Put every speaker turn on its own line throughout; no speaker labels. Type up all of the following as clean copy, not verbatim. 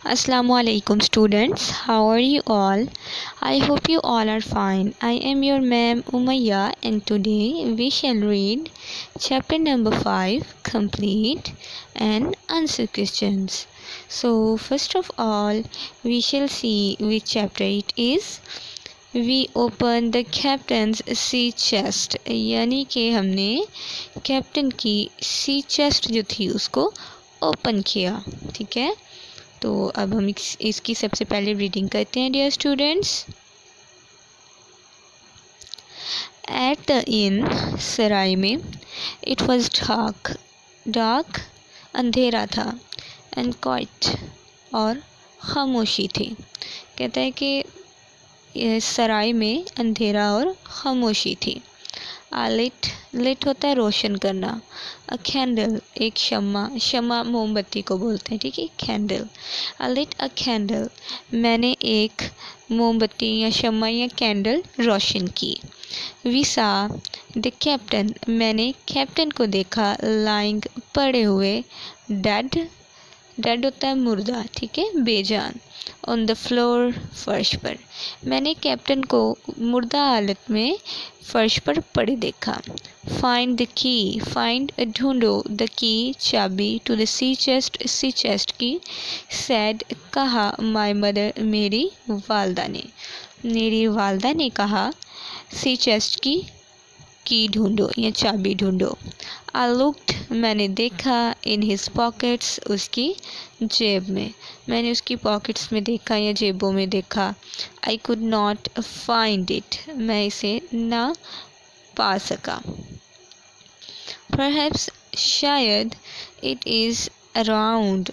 Assalamualaikum students, how are you all? I hope you all are fine. I am your ma'am Umayya and today we shall read chapter number 5, complete and answer questions. So first of all we shall see which chapter it is. We open the captain's sea chest, यानी कि हमने captain की सी chest जो थी उसको open किया। ठीक है, तो अब हम इसकी सबसे पहले रीडिंग करते हैं dear students. At the inn, सराय में, इट वॉज डार्क अंधेरा था, एंड क्वाइट और खामोशी थी। कहता है कि सराय में अंधेरा और खामोशी थी। लिट होता है रोशन करना। अ कैंडल एक शमा मोमबत्ती को बोलते हैं। ठीक है, candle. A lit a candle मैंने एक मोमबत्ती या शमा या कैंडल रोशन की। वी सा द कैप्टन मैंने कैप्टन को देखा। लाइंग पड़े हुए। डेड होता है मुर्दा। ठीक है, बेजान। ऑन द फ्लोर फर्श पर मैंने कैप्टन को मुर्दा हालत में फर्श पर पड़े देखा। फाइंड द की फाइंड ढूंढो द की चाबी टू द सी चेस्ट की। सैड कहा माय मदर मेरी वालदा ने कहा सी चेस्ट की ढूंढो या चाबी ढूंढो। आई लुक्ड मैंने देखा। इन हिज पॉकेट्स उसकी जेब में। मैंने उसकी पॉकेट्स में देखा या जेबों में देखा। I could not find it मैं इसे ना पा सका। परहैप्स शायद। इट इज़ अराउंड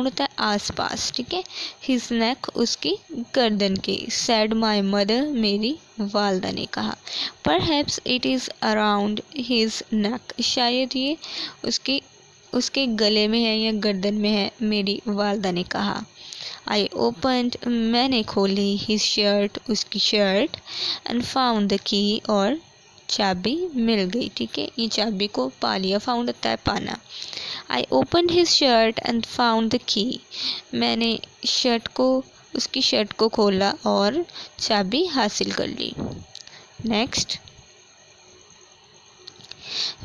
होता है आसपास। ठीक है, हिज नेक उसकी गर्दन के। सैड माई मदर मेरी वालदा ने कहा। Perhaps it is around his neck शायद ये उसके गले में है या गर्दन में है, मेरी वालदा ने कहा। आई ओपनड मैंने खोली हिज शर्ट उसकी shirt. And found the key और चाबी मिल गई। ठीक है, ये चाबी को पा लिया। फाउंड होता है पाना। I opened his shirt and found the key मैंने उसकी शर्ट को खोला और चाबी हासिल कर ली। नेक्स्ट,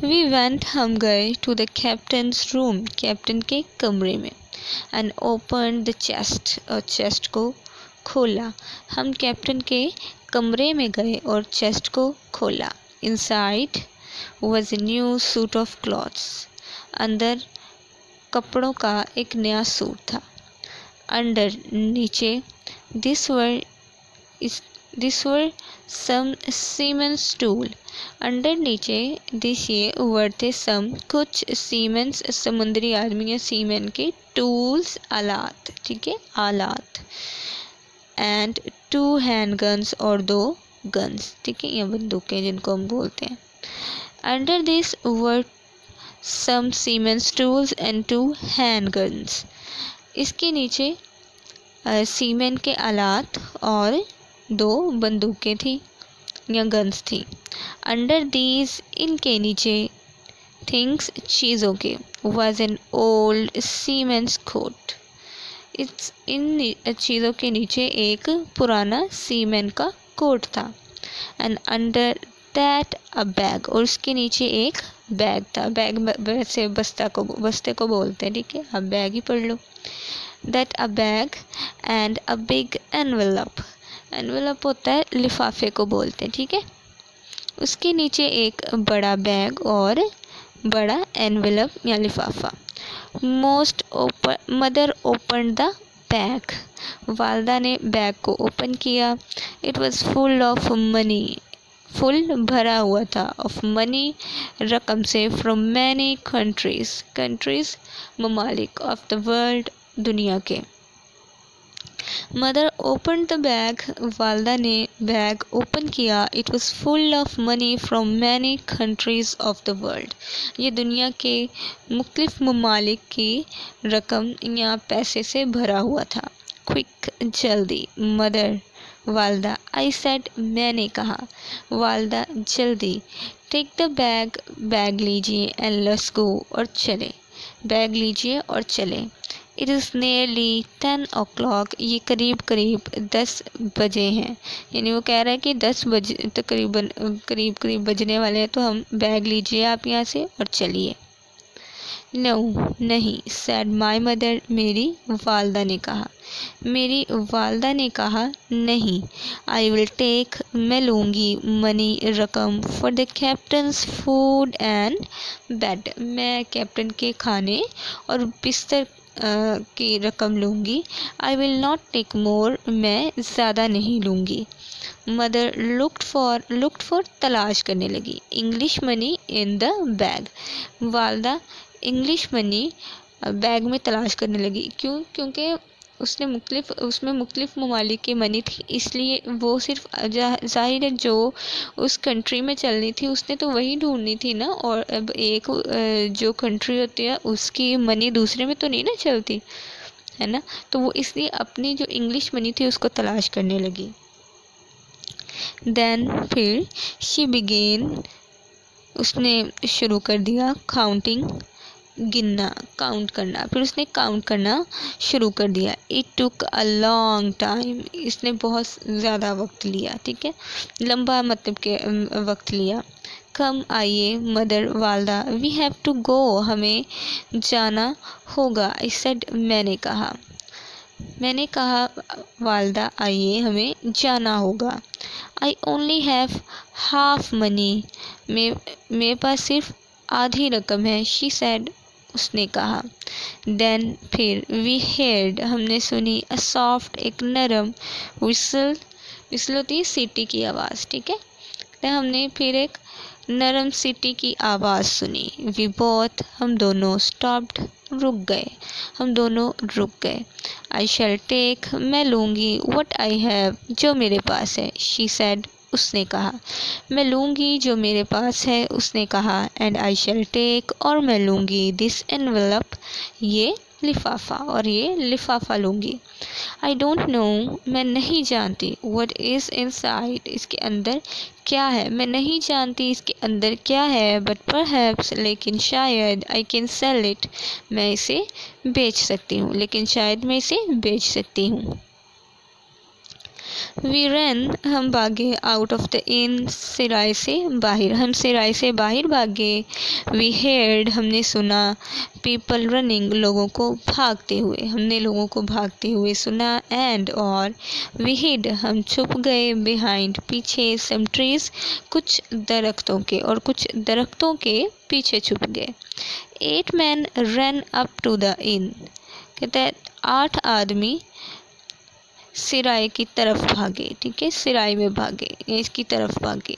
वी वेंट हम गए to the captain's room captain के कमरे में। एंड ओपन द चेस्ट और चेस्ट को खोला। हम कैप्टन के कमरे में गए और चेस्ट को खोला। Inside was a new suit of clothes अंदर कपड़ों का एक नया सूट था। अंडर नीचे this were some seamen's tool under नीचे दिस ये वर्ड थे सम कुछ सीमेंस समुद्री आदमी या सीमेन के टूल्स आलात। ठीक है, आलात। एंड 2 हैंड गन्स और 2 गन्स। ठीक है, ये बंदूकें जिनको हम बोलते हैं। Under this word some seamen's tools and 2 hand guns इसके नीचे सीमेन के आलात और 2 बंदूकें थी या गन्स थी। अंडर दीज इनके नीचे थिंग्स चीज़ों के was an old seamen's coat in चीज़ों के नीचे एक पुराना सीमेन का कोट था। And under that a bag और उसके नीचे एक बैग था। बैग वैसे बस्ते को बोलते हैं। ठीक है, अब बैग ही पढ़ लो। That a bag and a big envelope होता है लिफाफे को बोलते हैं। ठीक है, उसके नीचे एक बड़ा बैग और बड़ा एनवेलप या लिफाफा। मदर ओपन द बैग वालदा ने बैग को ओपन किया। It was full of money full भरा हुआ था। ऑफ मनी रकम से। फ्रॉम मैनी कंट्रीज ममालिक ऑफ द वर्ल्ड दुनिया के। मदर ओपन द बैग वालदा ने बैग ओपन किया। It was full of money from many countries of the world ये दुनिया के मुख्तलिफ ममालिक की रकम या पैसे से भरा हुआ था। क्विक जल्दी। मदर वालदा। आई सेड मैंने कहा। वालदा जल्दी। टेक द बैग लीजिए एंड लेट्स गो और चले। बैग लीजिए और चले। इट इज़ नियरली 10 o'clock, ये करीब करीब 10 बजे हैं। यानी वो कह रहा है कि 10 बजे तकरीबन करीब करीब बजने वाले हैं, तो हम बैग लीजिए आप यहाँ से और चलिए। नो नहीं, सैड माई मदर, मेरी वालदा ने कहा। मेरी वालदा ने कहा नहीं। आई विल टेक, मैं लूँगी, मनी रकम, for the captain's food and bed, मैं कैप्टन के खाने और बिस्तर की रकम लूँगी। I will not take more, मैं ज़्यादा नहीं लूँगी। मदर लुक्ड फॉर तलाश करने लगी। English money in the bag, वालदा इंग्लिश मनी बैग में तलाश करने लगी। क्योंकि उसमें मुख्तलिफ ममालिक की मनी थी, इसलिए वो सिर्फ ज़ाहिर है जो उस कंट्री में चलनी थी उसने तो वही ढूंढनी थी ना। और अब एक जो कंट्री होती है उसकी मनी दूसरे में तो नहीं ना चलती है ना, तो वो इसलिए अपनी जो इंग्लिश मनी थी उसको तलाश करने लगी। देन फिर शी बिगेन, उसने शुरू कर दिया काउंटिंग, गिनना, काउंट करना। फिर उसने काउंट करना शुरू कर दिया। It took a long time, इसने बहुत ज़्यादा वक्त लिया। ठीक है, लंबा मतलब के वक्त लिया। कम आइए मदर, वालदा, वी हैव टू गो, हमें जाना होगा। आई सेड, मैंने कहा वालदा आइए हमें जाना होगा। I only have half money, मेरे पास सिर्फ आधी रकम है। शी सेड, उसने कहा। देन फिर वी हेard, हमने सुनी, अ सॉफ्ट, एक नरम, विसल होती है सीटी की आवाज़। ठीक है, तो हमने फिर एक नरम सीटी की आवाज़ सुनी। वी बोथ, हम दोनों, स्टॉप्ड, हम दोनों रुक गए। आई शैल टेक, मैं लूँगी, व्हाट आई हैव, जो मेरे पास है। शी सेड, उसने कहा। मैं लूँगी जो मेरे पास है, उसने कहा। एंड आई शैल टेक, और मैं लूँगी, दिस एनवेलप, ये लिफाफा, और ये लिफाफा लूँगी। आई डोंट नो, मैं नहीं जानती, व्हाट इज़ इनसाइड, इसके अंदर क्या है, मैं नहीं जानती इसके अंदर क्या है। बट परहैप्स, लेकिन शायद, आई कैन सेल इट, मैं इसे बेच सकती हूँ, लेकिन शायद मैं इसे बेच सकती हूँ। वी रन, हम भागे, आउट ऑफ द इन, सिराय से बाहर, हम सिराय से बाहर भागे। वी हेard, हमने सुना, पीपल रनिंग, लोगों को भागते हुए, हमने लोगों को भागते हुए सुना। एंड और वी हिड, हम छुप गए, बिहाइंड, पीछे, सम ट्रीज, कुछ दरख्तों के, और कुछ दरख्तों के पीछे छुप गए। 8 men ran up to the inn, कहते हैं 8 आदमी सिराय की तरफ भागे। ठीक है, सिराय में भागे, इसकी तरफ भागे।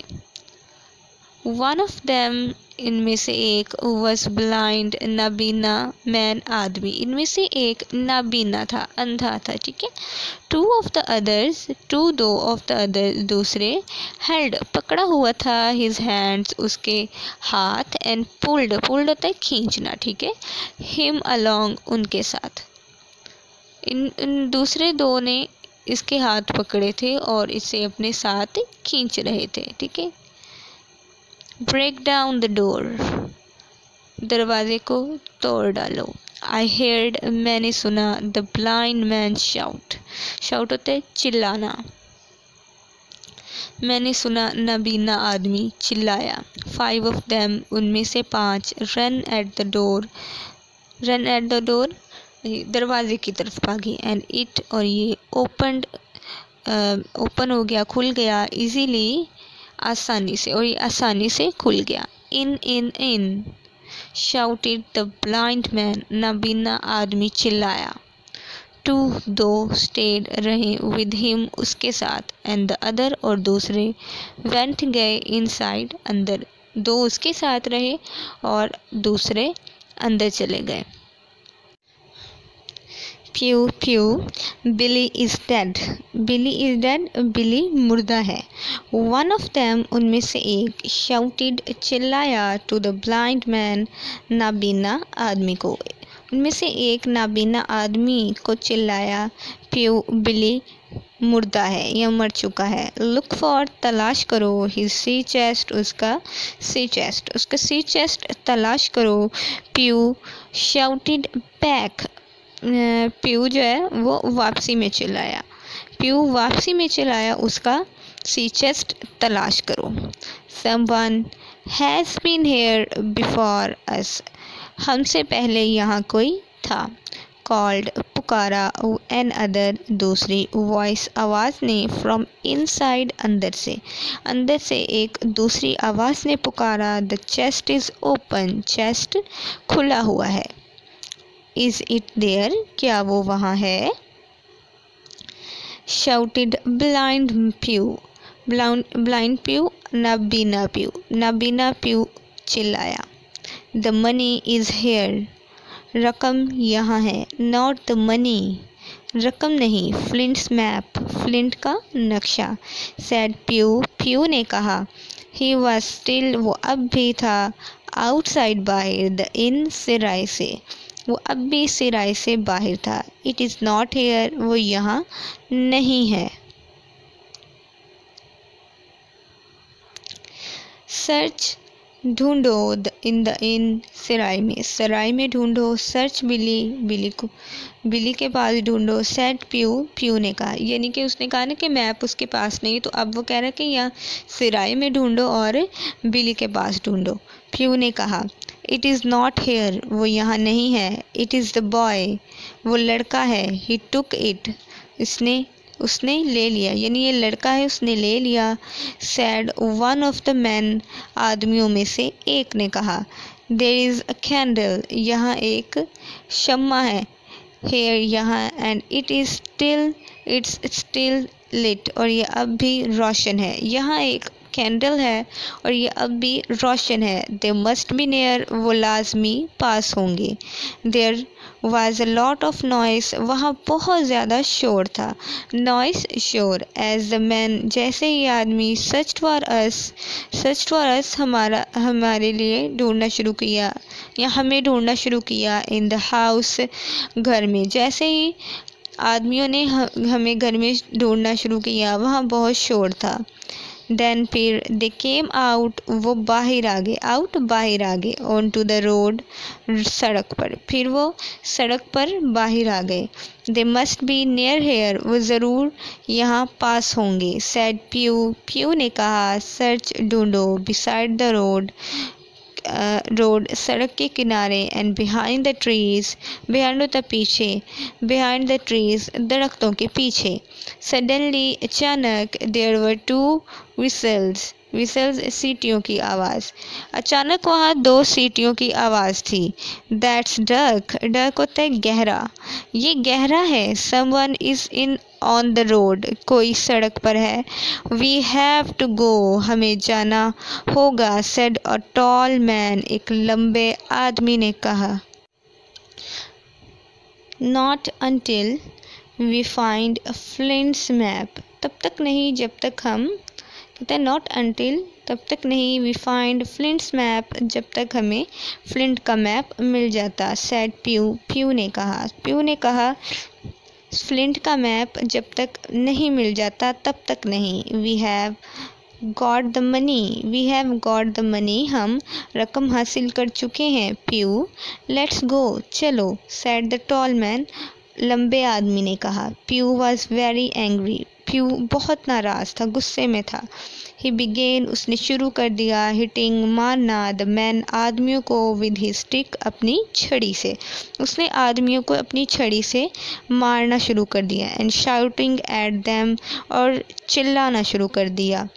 वन ऑफ देम, इनमें से एक, वॉज ब्लाइंड, नाबीना मैन, आदमी, इनमें से एक नाबीना था, अंधा था। ठीक है, टू दो ऑफ द अदर्स, दूसरे, हेल्ड, पकड़ा हुआ था, हिज हैंड्स, उसके हाथ, एंड पुल्ड होता है खींचना। ठीक है, हिम अलोंग, उनके साथ। इन दूसरे दो ने इसके हाथ पकड़े थे और इसे अपने साथ खींच रहे थे। ठीक है, ब्रेक डाउन द डोर, दरवाजे को तोड़ डालो। आई हेard, मैंने सुना, द ब्लाइंड मैन शाउट होता है चिल्लाना, मैंने सुना, नाबीना आदमी चिल्लाया। 5 of them, उनमें से 5, रन एट द डोर, दरवाजे की तरफ भागी। एंड इट, और ये ओपन हो गया, खुल गया, इजीली, आसानी से, और ये आसानी से खुल गया। इन शाउटेड द ब्लाइंड मैन, नाबीना आदमी चिल्लाया। 2, दो, स्टेड, रहे, विद हिम, उसके साथ। एंड द अदर, और दूसरे, वेंट, गए, इनसाइड, अंदर, 2 उसके साथ रहे और दूसरे अंदर चले गए। प्यू, बिली इज डेड, बिली मुर्दा है। वन ऑफ देम, उनमें से एक, शाउटेड, चिल्लाया, टू द ब्लाइंड मैन, नाबीना आदमी को, उनमें से एक नाबीना आदमी को चिल्लाया, प्यू, बिली मुर्दा है या मर चुका है। लुक फॉर, तलाश करो, हिज सी चेस्ट, उसका सी चेस्ट तलाश करो। प्यू शाउटेड बैक, प्यू जो है वो वापसी में चिल्लाया। प्यू वापसी में चिल्लाया उसका सी चेस्ट तलाश करो। Someone has been here before us, हमसे पहले यहाँ कोई था। कॉल्ड पुकारा एन अदर, दूसरी वॉइस आवाज़ ने। फ्रॉम इनसाइड, अंदर से एक दूसरी आवाज़ ने पुकारा। The chest is open, chest खुला हुआ है। इज़ इट देयर, क्या वो वहाँ है। शाउटेड ब्लाइंड प्यू, ब्लाइंड प्यू, नाबीना प्यू चिल्लाया। द मनी इज़ हेयर, रकम यहाँ है। नॉट द मनी, रकम नहीं। फ्लिंट्स मैप, फ्लिंट का नक्शा। सैड प्यू, प्यू ने कहा। ही वॉज स्टिल, वो अब भी था। आउटसाइड, बाहर। द इन, सिराय से, वो अब भी सिराय से बाहर था। इट इज़ नॉट हेयर, वो यहाँ नहीं है। सर्च, ढूंढो। इन द इन, सराय में ढूंढो। सर्च बिली, बिली के पास ढूंढो। सेट प्यू, प्यू ने कहा। यानी कि उसने कहा ना कि मैप उसके पास नहीं, तो अब वो कह रहा है कि यहाँ सराय में ढूंढो और बिली के पास ढूंढो। प्यू ने कहा। इट इज़ नॉट हेयर, वो यहाँ नहीं है। इट इज़ द बॉय, वो लड़का है। ही टुक इट, उसने ले लिया, यानी ये लड़का है, उसने ले लिया। Sad one of the man, आदमियों में से एक ने कहा। देयर इज़ अ कैंडल, यहाँ एक शम्मा है। हेयर, यहाँ। एंड इट्स स्टिल लिट, और ये अब भी रोशन है। यहाँ एक कैंडल है और ये अब भी रोशन है। दे मस्ट बी नियर, वो लाजमी पास होंगे। There was a lot of noise, वहाँ बहुत ज़्यादा शोर था। नॉइस, शोर। एज द मैन, जैसे ही आदमी। सर्च फॉर अस, हमारे लिए ढूंढना शुरू किया, या हमें ढूंढना शुरू किया। इन द हाउस, घर में। जैसे ही आदमियों ने हमें घर में ढूंढना शुरू किया, वहाँ बहुत शोर था। देन फिर दे केम आउट, वो बाहर आ गए। आउट, बाहर आ गए। ऑन टू द रोड, सड़क पर। फिर वो सड़क पर बाहर आ गए। They must be near here, वो ज़रूर यहाँ पास होंगे। सैड प्यू, प्यू ने कहा। सर्च, ढूंढो। बिसाइड द रोड, सड़क के किनारे। And behind the trees, behind होता पीछे, बिहाइंड द ट्रीज, दरख्तों के पीछे। सडनली, अचानक। देयर वर टू whistles, सीटियों की आवाज़। अचानक वहाँ दो सीटियों की आवाज़ थी। दैट्स डक, डक होता है गहरा, ये गहरा है। Someone is in on the road, कोई सड़क पर है। वी हैव टू गो, हमें जाना होगा। सेड अ टॉल मैन, एक लंबे आदमी ने कहा। Not until we find Flint's map, तब तक नहीं जब तक हम, कहते हैं नॉट अंटिल, तब तक नहीं। वी फाइंड फ्लिंट्स मैप, जब तक हमें फ्लिंट का मैप मिल जाता। सैड प्यू, प्यू ने कहा। फ्लिंट का मैप जब तक नहीं मिल जाता तब तक नहीं। We have got the money, हम रकम हासिल कर चुके हैं। प्यू, लेट्स गो, चलो। सैड द टॉल मैन, लंबे आदमी ने कहा। प्यू वॉज वेरी एंग्री, प्यू बहुत नाराज़ था, गुस्से में था। ही बिगेन, उसने शुरू कर दिया। हिटिंग, मारना। द मैन, आदमियों को। विद हिज स्टिक, अपनी छड़ी से। उसने आदमियों को अपनी छड़ी से मारना शुरू कर दिया। एंड शाउटिंग एट देम, और चिल्लाना शुरू कर दिया।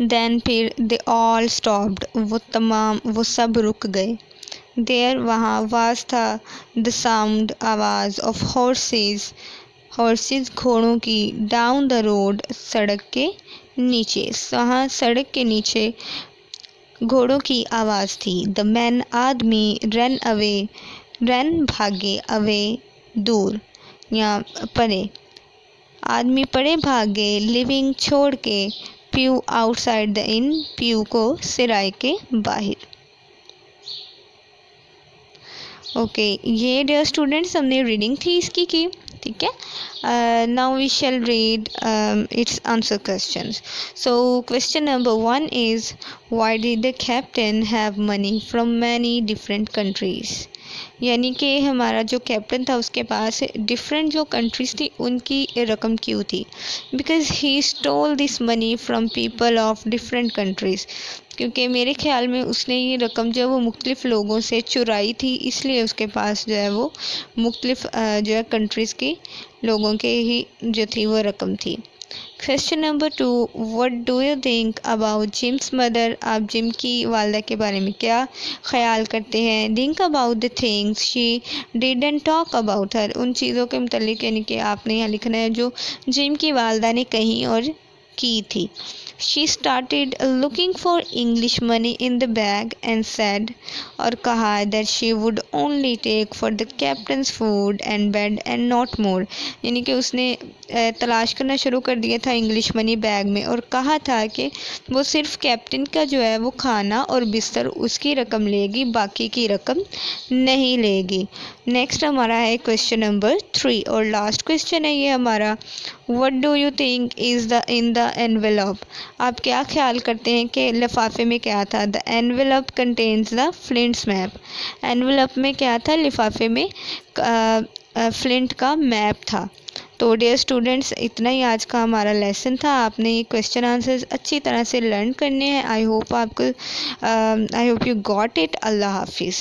देन फिर दे ऑल स्टॉप्ड, वो सब रुक गए। देयर, वहाँ। वाज था। द साउंड, आवाज़। ऑफ हॉर्सेस, घोड़ों की। डाउन द रोड, सड़क के नीचे। वहाँ सड़क के नीचे घोड़ों की आवाज़ थी। द मैन, आदमी। रन, भागे। अवे, दूर या परे। आदमी परे भागे। लिविंग, छोड़ के। प्यू आउटसाइड द इन, प्यू को सराय के बाहर। ओके, ये डियर स्टूडेंट्स हमने रीडिंग थी इसकी की, ठीक है। Now we shall read its answer questions. So question number 1 is, why did the captain have money from many different countries. यानी कि हमारा जो कैप्टन था उसके पास डिफरेंट जो कंट्रीज़ थी उनकी रकम क्यों थी? Because he stole this money from people of different countries, क्योंकि मेरे ख्याल में उसने ये रकम जो है वो मुख्तलिफ़ लोगों से चुराई थी, इसलिए उसके पास जो है वो मुख्तलिफ़ जो है कंट्रीज़ की लोगों के ही जो थी वो रकम थी। Question number 2, what do you think about Jim's mother? आप जिम की वालदा के बारे में क्या ख्याल करते हैं? Think about the things she didn't talk about her, उन चीज़ों के मुतल्लिक यानी कि आपने यहाँ लिखना है जो जिम की वालदा ने कही और की थी। She started looking for English money in the bag and said, और कहा that she would only take for the captain's food and bed and not more, यानी कि उसने तलाश करना शुरू कर दिया था इंग्लिश मनी बैग में और कहा था कि वो सिर्फ कैप्टन का जो है वो खाना और बिस्तर उसकी रकम लेगी, बाकी की रकम नहीं लेगी। नेक्स्ट हमारा है क्वेश्चन नंबर 3 और लास्ट क्वेश्चन है ये हमारा, what do you think is the in the envelope? आप क्या ख्याल करते हैं कि लिफाफे में क्या था? The envelope contains the Flint's map, envelope में क्या था? लिफाफे में फ्लिंट का मैप था। तो डियर स्टूडेंट्स, इतना ही आज का हमारा लेसन था। आपने ये क्वेश्चन आंसर्स अच्छी तरह से लर्न करने हैं। I hope you got it. अल्लाह हाफिज़।